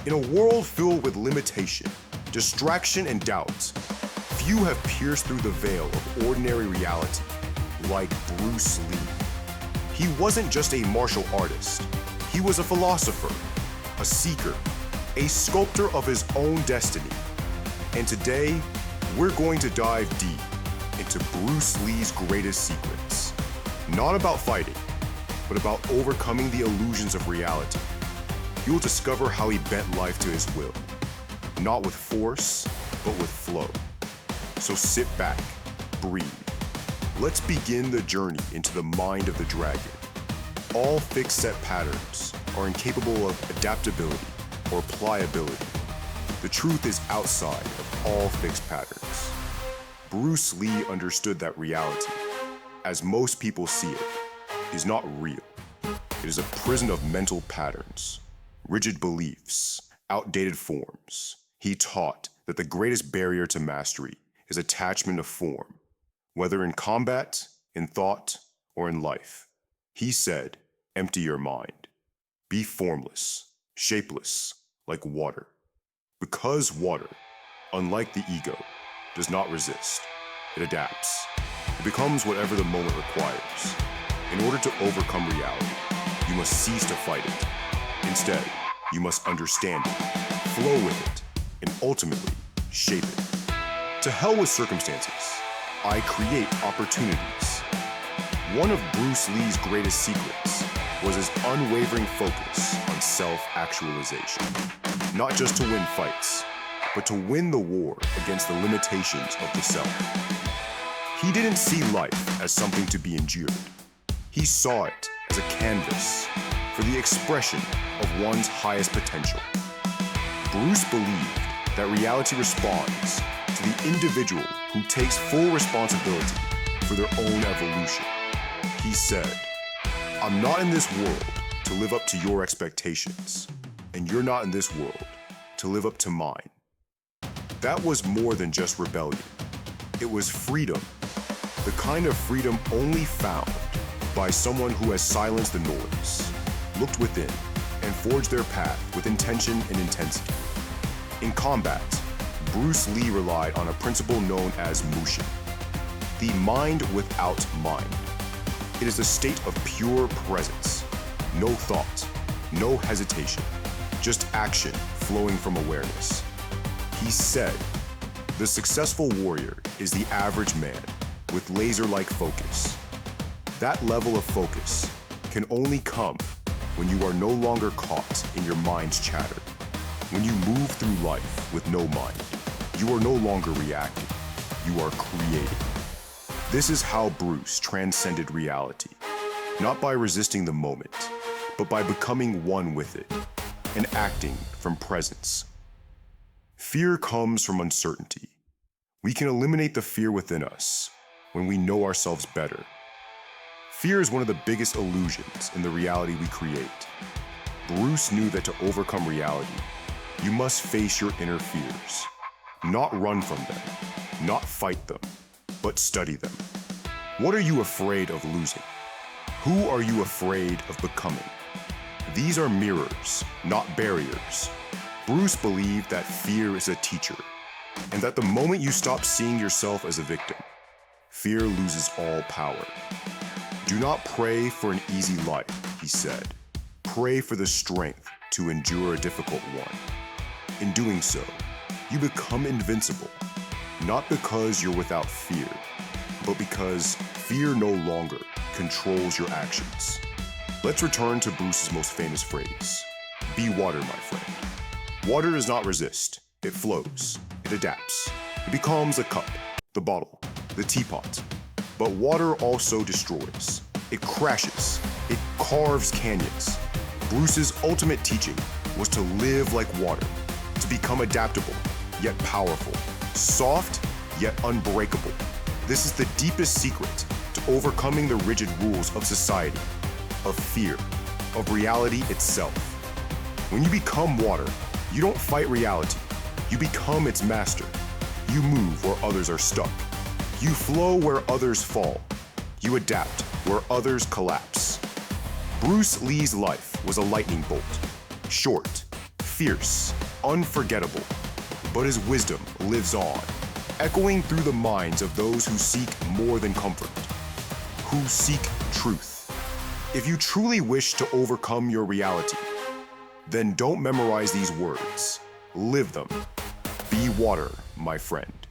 In a world filled with limitation, distraction, and doubt, few have pierced through the veil of ordinary reality like Bruce Lee. He wasn't just a martial artist. He was a philosopher, a seeker, a sculptor of his own destiny. And today, we're going to dive deep into Bruce Lee's greatest secrets. Not about fighting, but about overcoming the illusions of reality. You'll discover how he bent life to his will, not with force, but with flow. So sit back, breathe. Let's begin the journey into the mind of the dragon. All fixed set patterns are incapable of adaptability or pliability. The truth is outside of all fixed patterns. Bruce Lee understood that reality, as most people see it, is not real. It is a prison of mental patterns, rigid beliefs, outdated forms. He taught that the greatest barrier to mastery is attachment of form, whether in combat, in thought, or in life. He said, empty your mind. Be formless, shapeless, like water. Because water, unlike the ego, does not resist. It adapts. It becomes whatever the moment requires. In order to overcome reality, you must cease to fight it. Instead, you must understand it, flow with it, and ultimately shape it. To hell with circumstances. I create opportunities. One of Bruce Lee's greatest secrets was his unwavering focus on self-actualization. Not just to win fights, but to win the war against the limitations of the self. He didn't see life as something to be endured. He saw it as a canvas for the expression of one's highest potential. Bruce believed that reality responds to the individual who takes full responsibility for their own evolution. He said, I'm not in this world to live up to your expectations, and you're not in this world to live up to mine. That was more than just rebellion. It was freedom, the kind of freedom only found by someone who has silenced the noise, looked within, and forged their path with intention and intensity. In combat, Bruce Lee relied on a principle known as Mushin, the mind without mind. It is a state of pure presence, no thought, no hesitation, just action flowing from awareness. He said, the successful warrior is the average man with laser-like focus. That level of focus can only come when you are no longer caught in your mind's chatter. When you move through life with no mind, you are no longer reacting, you are creating. This is how Bruce transcended reality, not by resisting the moment, but by becoming one with it and acting from presence. Fear comes from uncertainty. We can eliminate the fear within us when we know ourselves better. Fear is one of the biggest illusions in the reality we create. Bruce knew that to overcome reality, you must face your inner fears, not run from them, not fight them, but study them. What are you afraid of losing? Who are you afraid of becoming? These are mirrors, not barriers. Bruce believed that fear is a teacher, and that the moment you stop seeing yourself as a victim, fear loses all power. Do not pray for an easy life, he said. Pray for the strength to endure a difficult one. In doing so, you become invincible, not because you're without fear, but because fear no longer controls your actions. Let's return to Bruce's most famous phrase, be water, my friend. Water does not resist, it flows, it adapts. It becomes a cup, the bottle, the teapot. But water also destroys. It crashes, it carves canyons. Bruce's ultimate teaching was to live like water, to become adaptable, yet powerful, soft, yet unbreakable. This is the deepest secret to overcoming the rigid rules of society, of fear, of reality itself. When you become water, you don't fight reality. You become its master. You move where others are stuck. You flow where others fall. You adapt where others collapse. Bruce Lee's life was a lightning bolt. Short, fierce, unforgettable, but his wisdom lives on, echoing through the minds of those who seek more than comfort, who seek truth. If you truly wish to overcome your reality, then don't memorize these words. Live them. Be water, my friend.